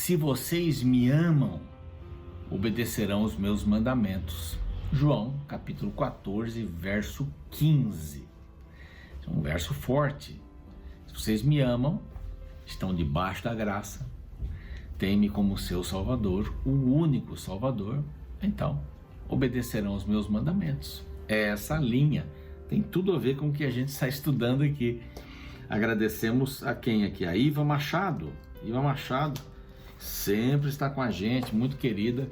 se vocês me amam, obedecerão os meus mandamentos. João, capítulo 14, verso 15. É um verso forte. Se vocês me amam, estão debaixo da graça, têm-me como seu Salvador, o único Salvador, então obedecerão os meus mandamentos. Essa linha tem tudo a ver com o que a gente está estudando aqui. Agradecemos a quem aqui? A Iva Machado. Iva Machado sempre está com a gente, muito querida,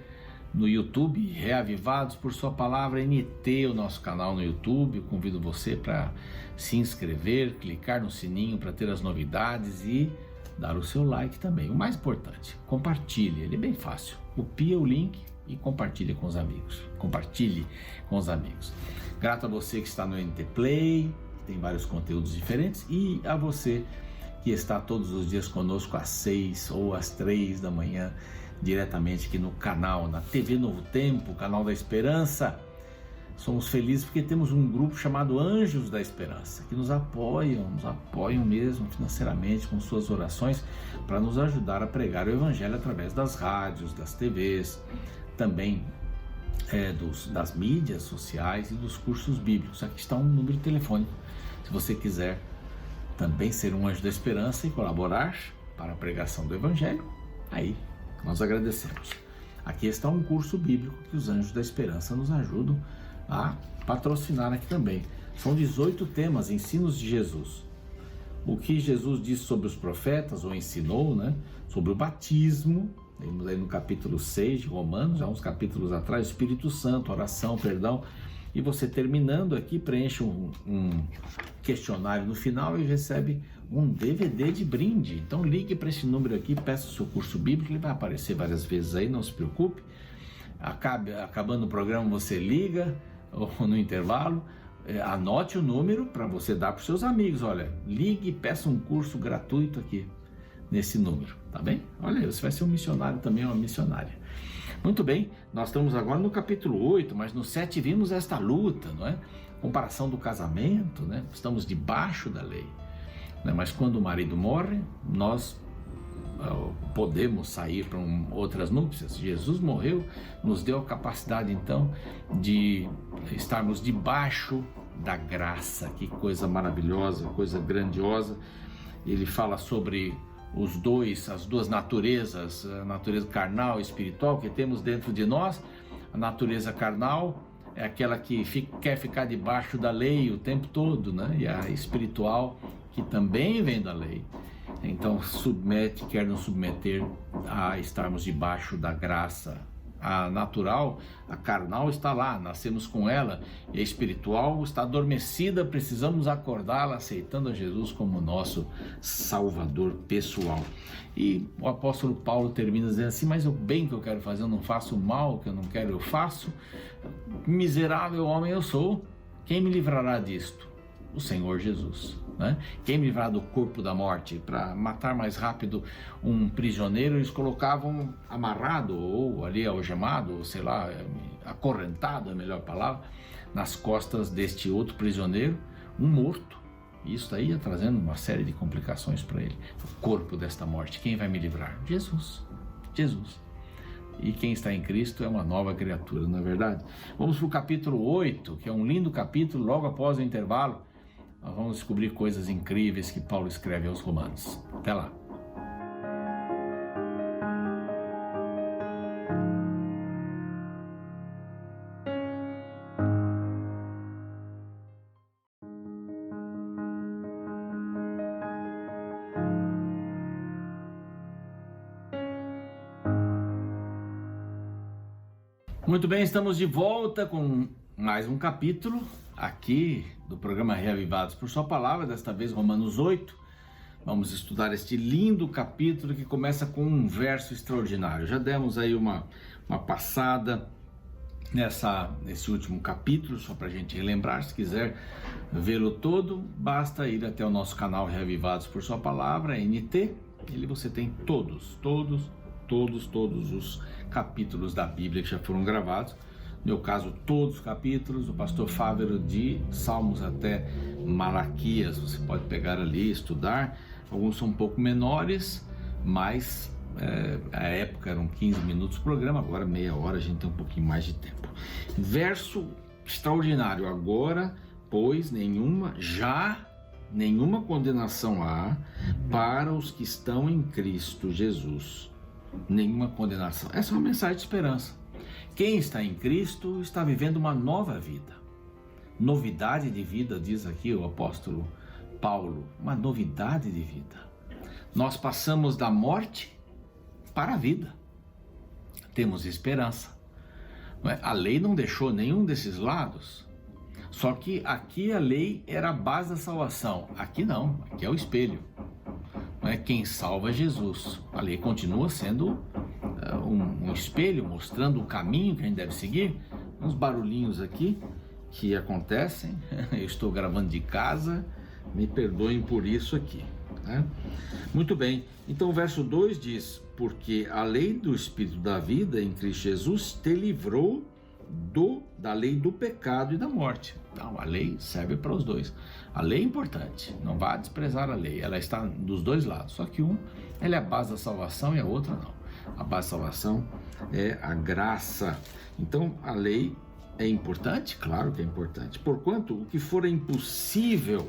no YouTube, Reavivados por Sua Palavra NT, o nosso canal no YouTube. Eu convido você para se inscrever, clicar no sininho para ter as novidades e dar o seu like também. O mais importante, compartilhe, ele é bem fácil. Copia o link e compartilhe com os amigos. Compartilhe com os amigos. Grato a você que está no NT Play, tem vários conteúdos diferentes, e a você que está todos os dias conosco às 6 ou às 3 da manhã, diretamente aqui no canal, na TV Novo Tempo, canal da Esperança. Somos felizes porque temos um grupo chamado Anjos da Esperança, que nos apoiam mesmo financeiramente com suas orações para nos ajudar a pregar o Evangelho através das rádios, das TVs, também das mídias sociais e dos cursos bíblicos. Aqui está um número telefônico, se você quiser também ser um anjo da esperança e colaborar para a pregação do Evangelho, aí nós agradecemos. Aqui está um curso bíblico que os Anjos da Esperança nos ajudam a patrocinar aqui também. São 18 temas, ensinos de Jesus. O que Jesus disse sobre os profetas, ou ensinou, sobre o batismo, temos aí no capítulo 6 de Romanos, já uns capítulos atrás, Espírito Santo, oração, perdão, e você terminando aqui, preenche um questionário no final e recebe um DVD de brinde. Então ligue para esse número aqui, peça o seu curso bíblico, ele vai aparecer várias vezes aí, não se preocupe. Acabando o programa você liga, ou no intervalo, anote o número para você dar para os seus amigos. Olha, ligue e peça um curso gratuito aqui nesse número, tá bem? Olha, você vai ser um missionário também, uma missionária. Muito bem, nós estamos agora no capítulo 8, mas no 7 vimos esta luta, não é? Comparação do casamento, né? Estamos debaixo da lei, né? Mas quando o marido morre, nós podemos sair para outras núpcias. Jesus morreu, nos deu a capacidade então de estarmos debaixo da graça. Que coisa maravilhosa, coisa grandiosa. Ele fala sobre as duas naturezas, a natureza carnal e espiritual que temos dentro de nós. A natureza carnal é aquela que quer ficar debaixo da lei o tempo todo, né? E a espiritual, que também vem da lei, então quer nos submeter a estarmos debaixo da graça. A natural, a carnal está lá, nascemos com ela, e a espiritual está adormecida, precisamos acordá-la aceitando a Jesus como nosso Salvador pessoal. E o apóstolo Paulo termina dizendo assim: mas o bem que eu quero fazer eu não faço, o mal que eu não quero eu faço. Miserável homem eu sou, quem me livrará disto? O Senhor Jesus, né? Quem me livrará do corpo da morte? Para matar mais rápido um prisioneiro, eles colocavam amarrado, ou ali algemado, ou sei lá, acorrentado, é a melhor palavra, nas costas deste outro prisioneiro, um morto. Isso daí ia trazendo uma série de complicações para ele. O corpo desta morte, quem vai me livrar? Jesus. E quem está em Cristo é uma nova criatura, não é verdade? Vamos para o capítulo 8, que é um lindo capítulo. Logo após o intervalo, nós vamos descobrir coisas incríveis que Paulo escreve aos Romanos. Até lá! Muito bem, estamos de volta com mais um capítulo aqui do programa Reavivados por Sua Palavra, desta vez Romanos 8. Vamos estudar este lindo capítulo que começa com um verso extraordinário. Já demos aí uma passada nesse último capítulo, só para a gente relembrar. Se quiser vê-lo todo, basta ir até o nosso canal Reavivados por Sua Palavra, NT. Ele você tem todos os capítulos da Bíblia que já foram gravados. No meu caso, todos os capítulos, o pastor Fávero, de Salmos até Malaquias. Você pode pegar ali e estudar. Alguns são um pouco menores, mas A época eram 15 minutos o programa, agora meia hora, a gente tem um pouquinho mais de tempo. Verso extraordinário: agora, pois, nenhuma condenação há para os que estão em Cristo Jesus. Nenhuma condenação. Essa é uma mensagem de esperança. Quem está em Cristo está vivendo uma nova vida. Novidade de vida, diz aqui o apóstolo Paulo, uma novidade de vida. Nós passamos da morte para a vida. Temos esperança. A lei não deixou nenhum desses lados. Só que aqui a lei era a base da salvação. Aqui não, aqui é o espelho. Quem salva é Jesus. A lei continua sendo um espelho, mostrando o caminho que a gente deve seguir. Uns barulhinhos aqui que acontecem. Eu estou gravando de casa, me perdoem por isso aqui. Muito bem, então o verso 2 diz: porque a lei do Espírito da vida em Cristo Jesus te livrou da lei do pecado e da morte. Então a lei serve para os dois. A lei é importante, não vá desprezar a lei, ela está dos dois lados, só que ela é a base da salvação e a outra não. A base da salvação é a graça. Então a lei é importante? Claro que é importante. Porquanto o que for impossível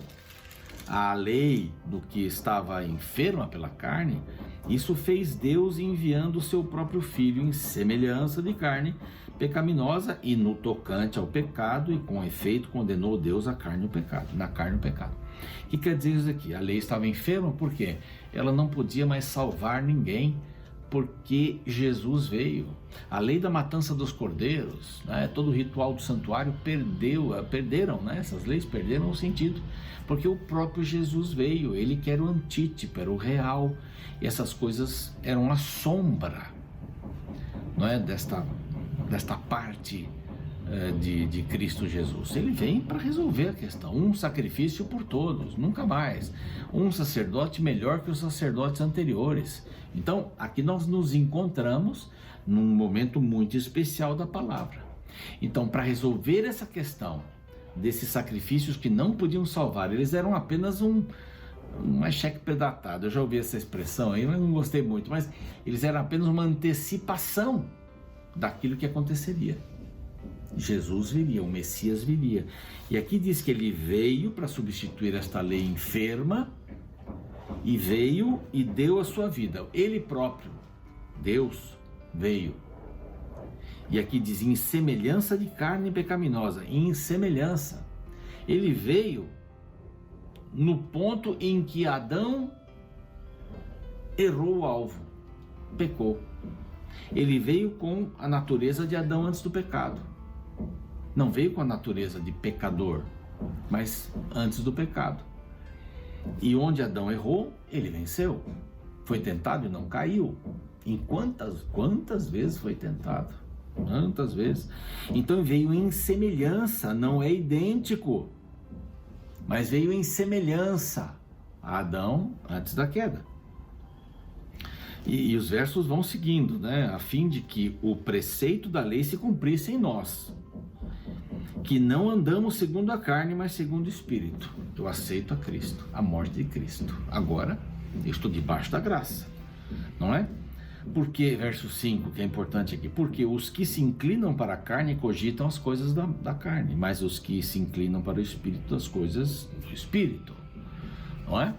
à lei do que estava enferma pela carne, isso fez Deus enviando o seu próprio Filho em semelhança de carne pecaminosa, e no tocante ao pecado, e com efeito condenou Deus na carne o pecado. O que quer dizer isso aqui? A lei estava enferma porque ela não podia mais salvar ninguém, porque Jesus veio. A lei da matança dos cordeiros, todo o ritual do santuário perderam, essas leis perderam o sentido, porque o próprio Jesus veio, ele que era o antítipo, era o real, e essas coisas eram a sombra, desta parte de Cristo Jesus. Ele vem para resolver a questão, um sacrifício por todos, nunca mais, um sacerdote melhor que os sacerdotes anteriores. Então, aqui nós nos encontramos num momento muito especial da palavra. Então, para resolver essa questão desses sacrifícios que não podiam salvar, eles eram apenas um cheque predatado. Eu já ouvi essa expressão aí, mas não gostei muito, mas eles eram apenas uma antecipação daquilo que aconteceria. Jesus viria, o Messias viria. E aqui diz que ele veio para substituir esta lei enferma, e veio e deu a sua vida. Ele próprio, Deus, veio. E aqui diz em semelhança de carne pecaminosa, em semelhança. Ele veio no ponto em que Adão errou o alvo, pecou. Ele veio com a natureza de Adão antes do pecado. Não veio com a natureza de pecador, mas antes do pecado. E onde Adão errou, ele venceu. Foi tentado e não caiu. Em quantas vezes foi tentado? Quantas vezes? Então veio em semelhança, não é idêntico, mas veio em semelhança a Adão antes da queda. E os versos vão seguindo, a fim de que o preceito da lei se cumprisse em nós, que não andamos segundo a carne, mas segundo o Espírito. Eu aceito a Cristo, a morte de Cristo. Agora, eu estou debaixo da graça, não é? Porque, verso 5, que é importante aqui, porque os que se inclinam para a carne cogitam as coisas da carne, mas os que se inclinam para o Espírito, as coisas do Espírito, não é?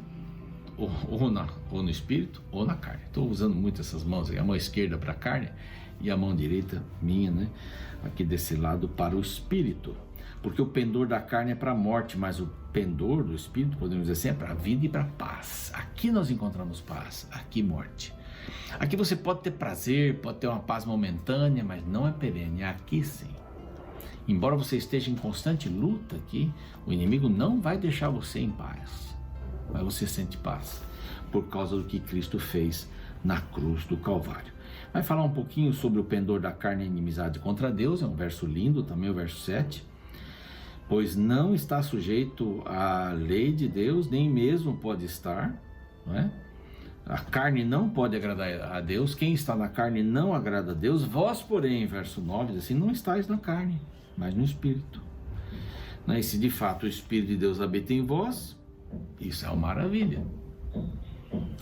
Ou no Espírito, ou na carne. Estou usando muito essas mãos aqui, a mão esquerda para a carne e a mão direita minha, aqui desse lado para o Espírito. Porque o pendor da carne é para a morte, mas o pendor do Espírito, podemos dizer assim, é para a vida e para a paz. Aqui nós encontramos paz, aqui morte. Aqui você pode ter prazer, pode ter uma paz momentânea, mas não é perene, aqui sim. Embora você esteja em constante luta aqui, o inimigo não vai deixar você em paz, mas você sente paz, por causa do que Cristo fez na cruz do Calvário. Vai falar um pouquinho sobre o pendor da carne e inimizade contra Deus, é um verso lindo também, o verso 7. Pois não está sujeito à lei de Deus, nem mesmo pode estar, não é? A carne não pode agradar a Deus, quem está na carne não agrada a Deus. Vós, porém, verso 9, diz assim, não estáis na carne, mas no Espírito. E se de fato o Espírito de Deus habita em vós, isso é uma maravilha.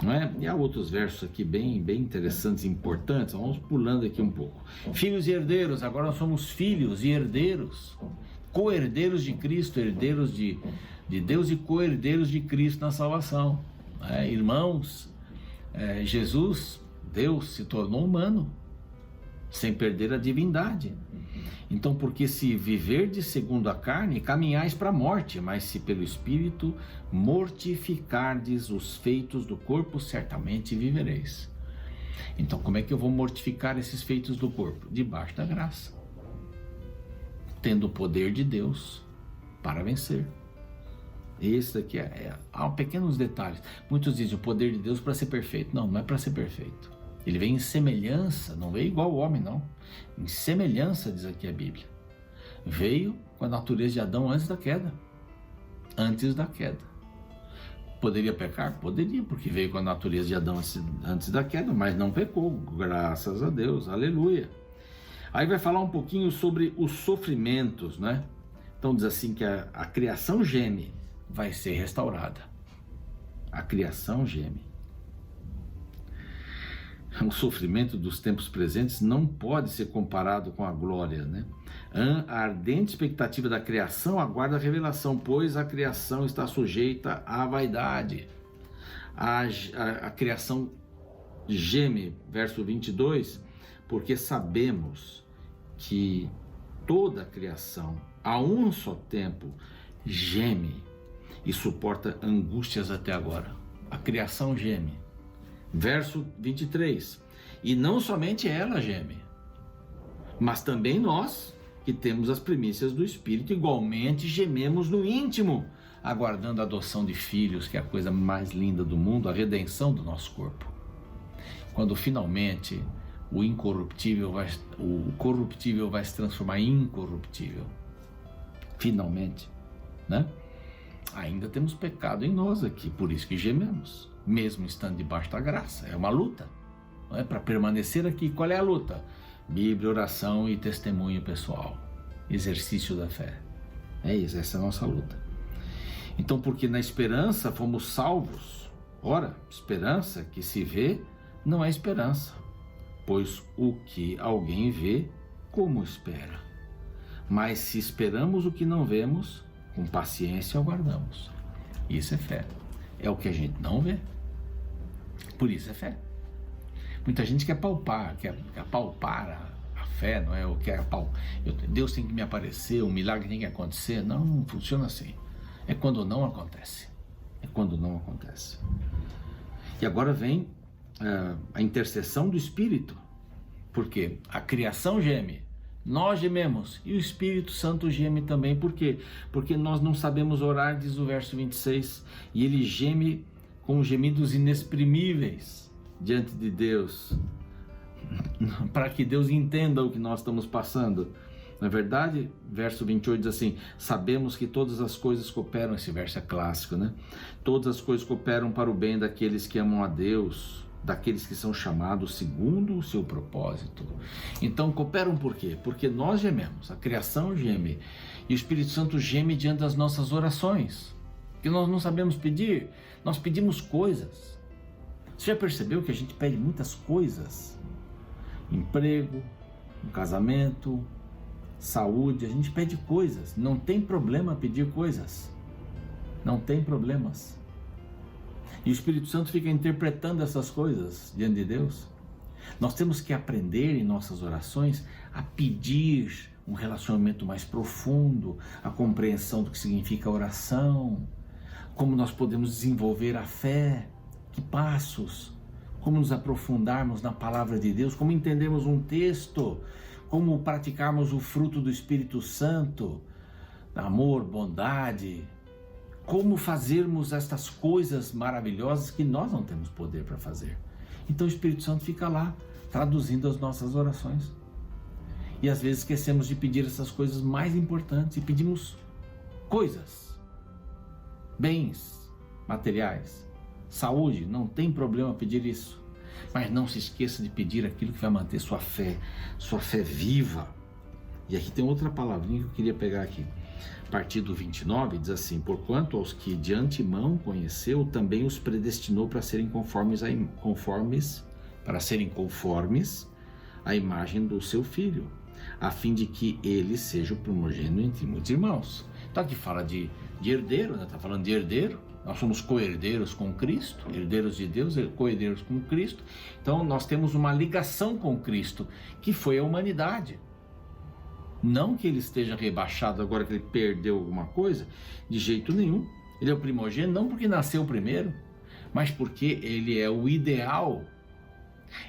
Não é? E há outros versos aqui bem interessantes e importantes, vamos pulando aqui um pouco. Filhos e herdeiros, agora nós somos filhos e herdeiros, co-herdeiros de Cristo, herdeiros de Deus e co-herdeiros de Cristo na salvação. Irmãos, Jesus, Deus, se tornou humano, sem perder a divindade. Então, porque se viverdes segundo a carne, caminhais para a morte, mas se pelo Espírito mortificardes os feitos do corpo, certamente vivereis. Então, como é que eu vou mortificar esses feitos do corpo? Debaixo da graça, tendo o poder de Deus para vencer. Esse daqui há pequenos detalhes. Muitos dizem o poder de Deus para ser perfeito. Não, não é para ser perfeito. Ele vem em semelhança, não veio igual ao homem, não. Em semelhança, diz aqui a Bíblia. Veio com a natureza de Adão antes da queda. Antes da queda. Poderia pecar? Poderia, porque veio com a natureza de Adão antes da queda, mas não pecou, graças a Deus, aleluia. Aí vai falar um pouquinho sobre os sofrimentos, né? Então diz assim que a criação geme, vai ser restaurada. A criação geme. O sofrimento dos tempos presentes não pode ser comparado com a glória, né? A ardente expectativa da criação aguarda a revelação, pois a criação está sujeita à vaidade. A criação geme, verso 22, porque sabemos que toda a criação, a um só tempo, geme e suporta angústias até agora. A criação geme. Verso 23, e não somente ela geme, mas também nós, que temos as primícias do Espírito, igualmente gememos no íntimo, aguardando a adoção de filhos, que é a coisa mais linda do mundo, a redenção do nosso corpo. Quando finalmente o corruptível vai se transformar em incorruptível. Finalmente, né? Ainda temos pecado em nós aqui, por isso que gememos, mesmo estando debaixo da graça. É uma luta, não é? Para permanecer aqui, qual é a luta? Bíblia, oração e testemunho pessoal, exercício da fé. É isso, essa é a nossa luta. Então, porque na esperança fomos salvos. Ora, esperança que se vê não é esperança, pois o que alguém vê, como espera? Mas se esperamos o que não vemos, com paciência aguardamos. Isso é fé. É o que a gente não vê. Por isso é fé. Muita gente quer palpar a fé, não é? O que é Deus tem que me aparecer, o milagre tem que acontecer. Não, não funciona assim. É quando não acontece. É quando não acontece. E agora vem a intercessão do Espírito. Porque a criação geme, nós gememos e o Espírito Santo geme também. Por quê? Porque nós não sabemos orar, diz o verso 26, e ele geme com gemidos inexprimíveis diante de Deus, para que Deus entenda o que nós estamos passando. Na verdade, verso 28 diz assim, sabemos que todas as coisas cooperam, esse verso é clássico, né? Todas as coisas cooperam para o bem daqueles que amam a Deus, daqueles que são chamados segundo o seu propósito. Então cooperam por quê? Porque nós gememos, a criação geme, e o Espírito Santo geme diante das nossas orações, que nós não sabemos pedir, nós pedimos coisas. Você já percebeu que a gente pede muitas coisas? Emprego, um casamento, saúde, a gente pede coisas, não tem problema pedir coisas, não tem problemas. E o Espírito Santo fica interpretando essas coisas diante de Deus. Nós temos que aprender em nossas orações a pedir um relacionamento mais profundo, a compreensão do que significa oração, como nós podemos desenvolver a fé, que passos, como nos aprofundarmos na palavra de Deus, como entendermos um texto, como praticarmos o fruto do Espírito Santo, amor, bondade, como fazermos estas coisas maravilhosas que nós não temos poder para fazer. Então o Espírito Santo fica lá, traduzindo as nossas orações. E às vezes esquecemos de pedir essas coisas mais importantes e pedimos coisas, bens materiais, saúde, não tem problema pedir isso. Mas não se esqueça de pedir aquilo que vai manter sua fé viva. E aqui tem outra palavrinha que eu queria pegar aqui. A partir do 29 diz assim: porquanto aos que de antemão conheceu, também os predestinou para serem conformes à imagem do seu filho, a fim de que ele seja o primogênito entre muitos irmãos. Então aqui fala de herdeiro, né? Está falando de herdeiro. Nós somos co-herdeiros com Cristo, herdeiros de Deus, co-herdeiros com Cristo. Então nós temos uma ligação com Cristo, que foi a humanidade. Não que ele esteja rebaixado agora que ele perdeu alguma coisa, de jeito nenhum. Ele é o primogênito, não porque nasceu primeiro, mas porque ele é o ideal.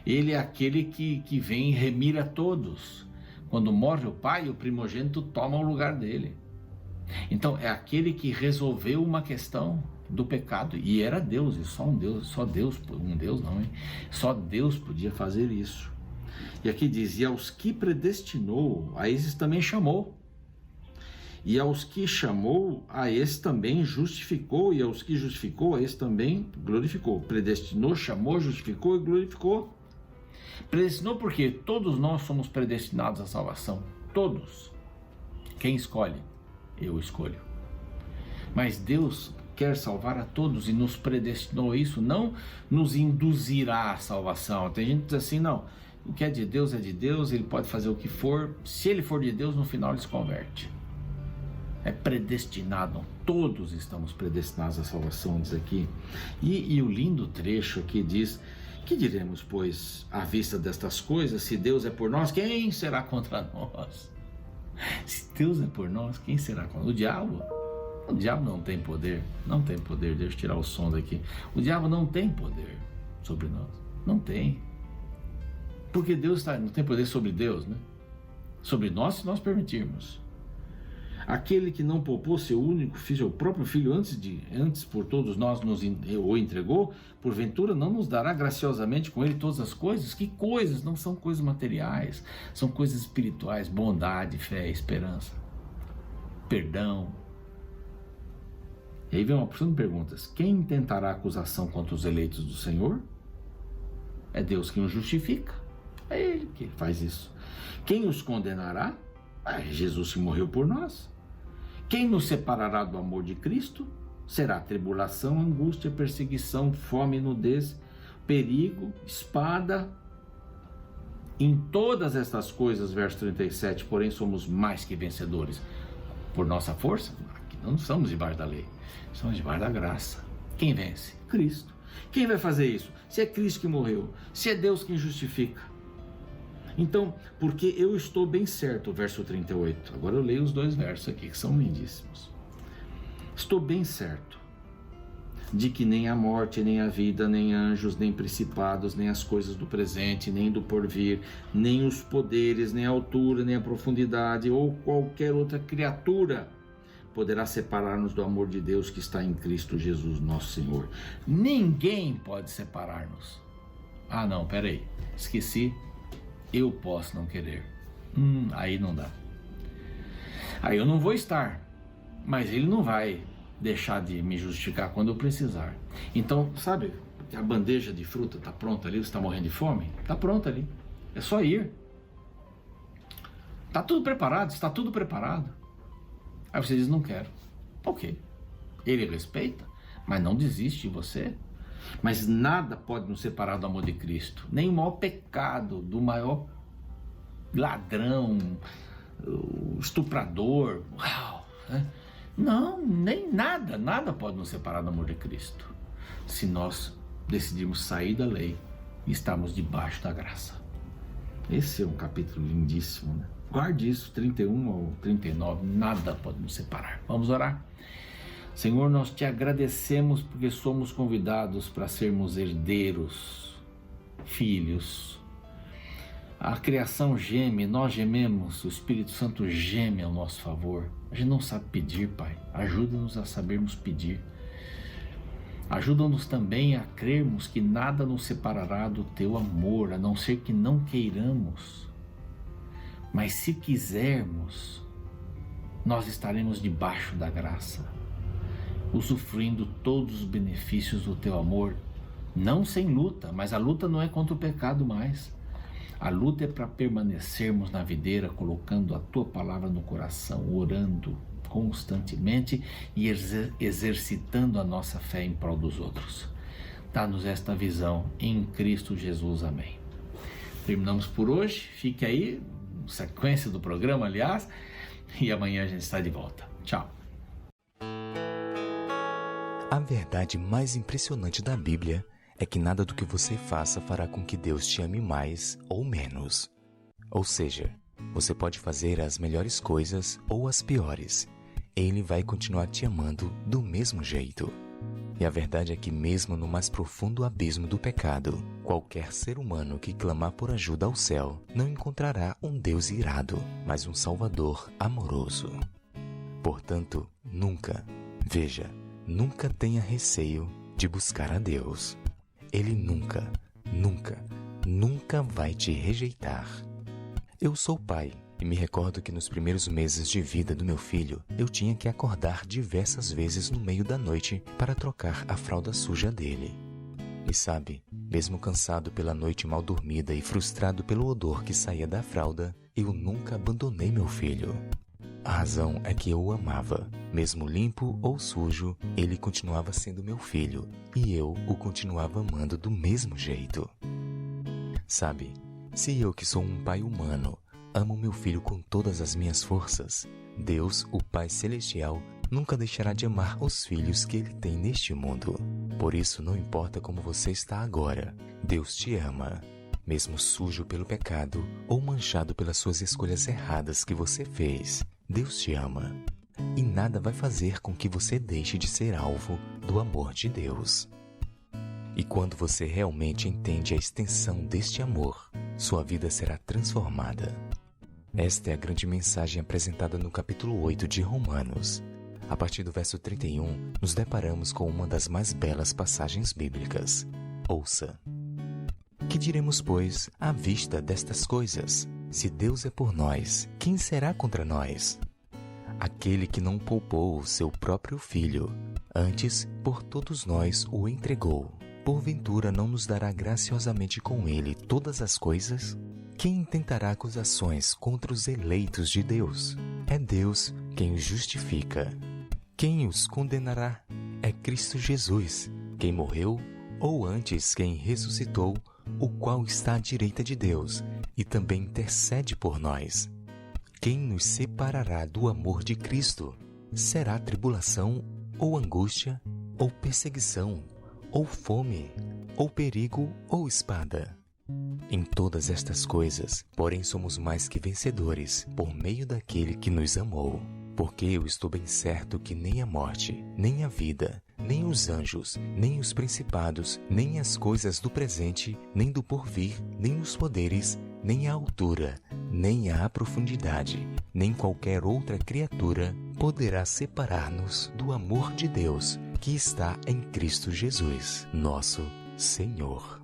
Ele é aquele que vem e remira todos. Quando morre o pai, o primogênito toma o lugar dele. Então é aquele que resolveu uma questão do pecado, e era Deus, e só Deus podia fazer isso. E aqui diz: e aos que predestinou, a esses também chamou. E aos que chamou, a esses também justificou. E aos que justificou, a esses também glorificou. Predestinou, chamou, justificou e glorificou. Predestinou porque todos nós somos predestinados à salvação. Todos. Quem escolhe? Eu escolho. Mas Deus quer salvar a todos e nos predestinou isso, não nos induzirá à salvação. Tem gente que diz assim: não, o que é de Deus, ele pode fazer o que for, se ele for de Deus, no final ele se converte. É predestinado, todos estamos predestinados à salvação, diz aqui. E o lindo trecho aqui diz: que diremos, pois, à vista destas coisas? Se Deus é por nós, quem será contra nós? Se Deus é por nós, quem será contra nós? O diabo? O diabo não tem poder, deixa eu tirar o som daqui. O diabo não tem poder sobre nós, não tem. Porque Deus não tem poder sobre Deus, né? Sobre nós, se nós permitirmos. Aquele que não poupou seu único filho, o próprio filho, antes por todos nós o entregou, porventura não nos dará graciosamente com ele todas as coisas? Que coisas? Não são coisas materiais, são coisas espirituais: bondade, fé, esperança, perdão. E aí vem uma porção de perguntas: quem intentará acusação contra os eleitos do Senhor? É Deus quem os justifica, é Ele que faz isso. Quem os condenará? É Jesus que morreu por nós. Quem nos separará do amor de Cristo? Será tribulação, angústia, perseguição, fome, nudez, perigo, espada. Em todas estas coisas, verso 37, porém somos mais que vencedores por nossa força. Aqui não estamos debaixo da lei, estamos debaixo da graça. Quem vence? Cristo. Quem vai fazer isso? Se é Cristo que morreu, se é Deus quem justifica. Então, porque eu estou bem certo, verso 38. Agora eu leio os dois versos aqui, que são lindíssimos. Estou bem certo de que nem a morte, nem a vida, nem anjos, nem principados, nem as coisas do presente, nem do porvir, nem os poderes, nem a altura, nem a profundidade, ou qualquer outra criatura poderá separar-nos do amor de Deus que está em Cristo Jesus, nosso Senhor. Ninguém pode separar-nos. Ah não, peraí, esqueci. Eu posso não querer. Aí não dá. Aí eu não vou estar, mas ele não vai deixar de me justificar quando eu precisar. Então, sabe, a bandeja de fruta está pronta ali, você está morrendo de fome? Está pronta ali, é só ir. Está tudo preparado, está tudo preparado. Aí você diz: não quero. Ok, ele respeita, mas não desiste de você. Mas nada pode nos separar do amor de Cristo. Nem o maior pecado do maior ladrão, estuprador. Uau, né? Não, nem nada pode nos separar do amor de Cristo, se nós decidirmos sair da lei e estarmos debaixo da graça. Esse é um capítulo lindíssimo, né? Guarde isso, 31 ao 39, nada pode nos separar. Vamos orar? Senhor, nós te agradecemos porque somos convidados para sermos herdeiros, filhos. A criação geme, nós gememos, o Espírito Santo geme ao nosso favor. A gente não sabe pedir, Pai. Ajuda-nos a sabermos pedir. Ajuda-nos também a crermos que nada nos separará do teu amor, a não ser que não queiramos. Mas se quisermos, nós estaremos debaixo da graça, usufruindo todos os benefícios do teu amor, não sem luta, mas a luta não é contra o pecado mais. A luta é para permanecermos na videira, colocando a tua palavra no coração, orando constantemente e exercitando a nossa fé em prol dos outros. Dá-nos esta visão em Cristo Jesus. Amém. Terminamos por hoje. Fique aí, sequência do programa, aliás, e amanhã a gente está de volta. Tchau. A verdade mais impressionante da Bíblia é que nada do que você faça fará com que Deus te ame mais ou menos. Ou seja, você pode fazer as melhores coisas ou as piores. Ele vai continuar te amando do mesmo jeito. E a verdade é que mesmo no mais profundo abismo do pecado, qualquer ser humano que clamar por ajuda ao céu não encontrará um Deus irado, mas um Salvador amoroso. Portanto, nunca tenha receio de buscar a Deus. Ele nunca vai te rejeitar. Eu sou pai e me recordo que nos primeiros meses de vida do meu filho, eu tinha que acordar diversas vezes no meio da noite para trocar a fralda suja dele. E sabe, mesmo cansado pela noite mal dormida e frustrado pelo odor que saía da fralda, eu nunca abandonei meu filho. A razão é que eu o amava. Mesmo limpo ou sujo, ele continuava sendo meu filho e eu o continuava amando do mesmo jeito. Sabe, se eu que sou um pai humano, amo meu filho com todas as minhas forças, Deus, o Pai Celestial, nunca deixará de amar os filhos que Ele tem neste mundo. Por isso, não importa como você está agora, Deus te ama. Mesmo sujo pelo pecado ou manchado pelas suas escolhas erradas que você fez, Deus te ama. E nada vai fazer com que você deixe de ser alvo do amor de Deus. E quando você realmente entende a extensão deste amor, sua vida será transformada. Esta é a grande mensagem apresentada no capítulo 8 de Romanos. A partir do verso 31, nos deparamos com uma das mais belas passagens bíblicas. Ouça. Que diremos, pois, à vista destas coisas? Se Deus é por nós, quem será contra nós? Aquele que não poupou o seu próprio filho, antes por todos nós o entregou. Porventura não nos dará graciosamente com ele todas as coisas? Quem intentará acusações contra os eleitos de Deus? É Deus quem os justifica. Quem os condenará? É Cristo Jesus, quem morreu, ou antes quem ressuscitou, o qual está à direita de Deus e também intercede por nós. Quem nos separará do amor de Cristo? Será tribulação, ou angústia, ou perseguição, ou fome, ou perigo, ou espada? Em todas estas coisas, porém, somos mais que vencedores, por meio daquele que nos amou. Porque eu estou bem certo que nem a morte, nem a vida, nem os anjos, nem os principados, nem as coisas do presente, nem do porvir, nem os poderes, nem a altura, nem a profundidade, nem qualquer outra criatura poderá separar-nos do amor de Deus que está em Cristo Jesus, nosso Senhor.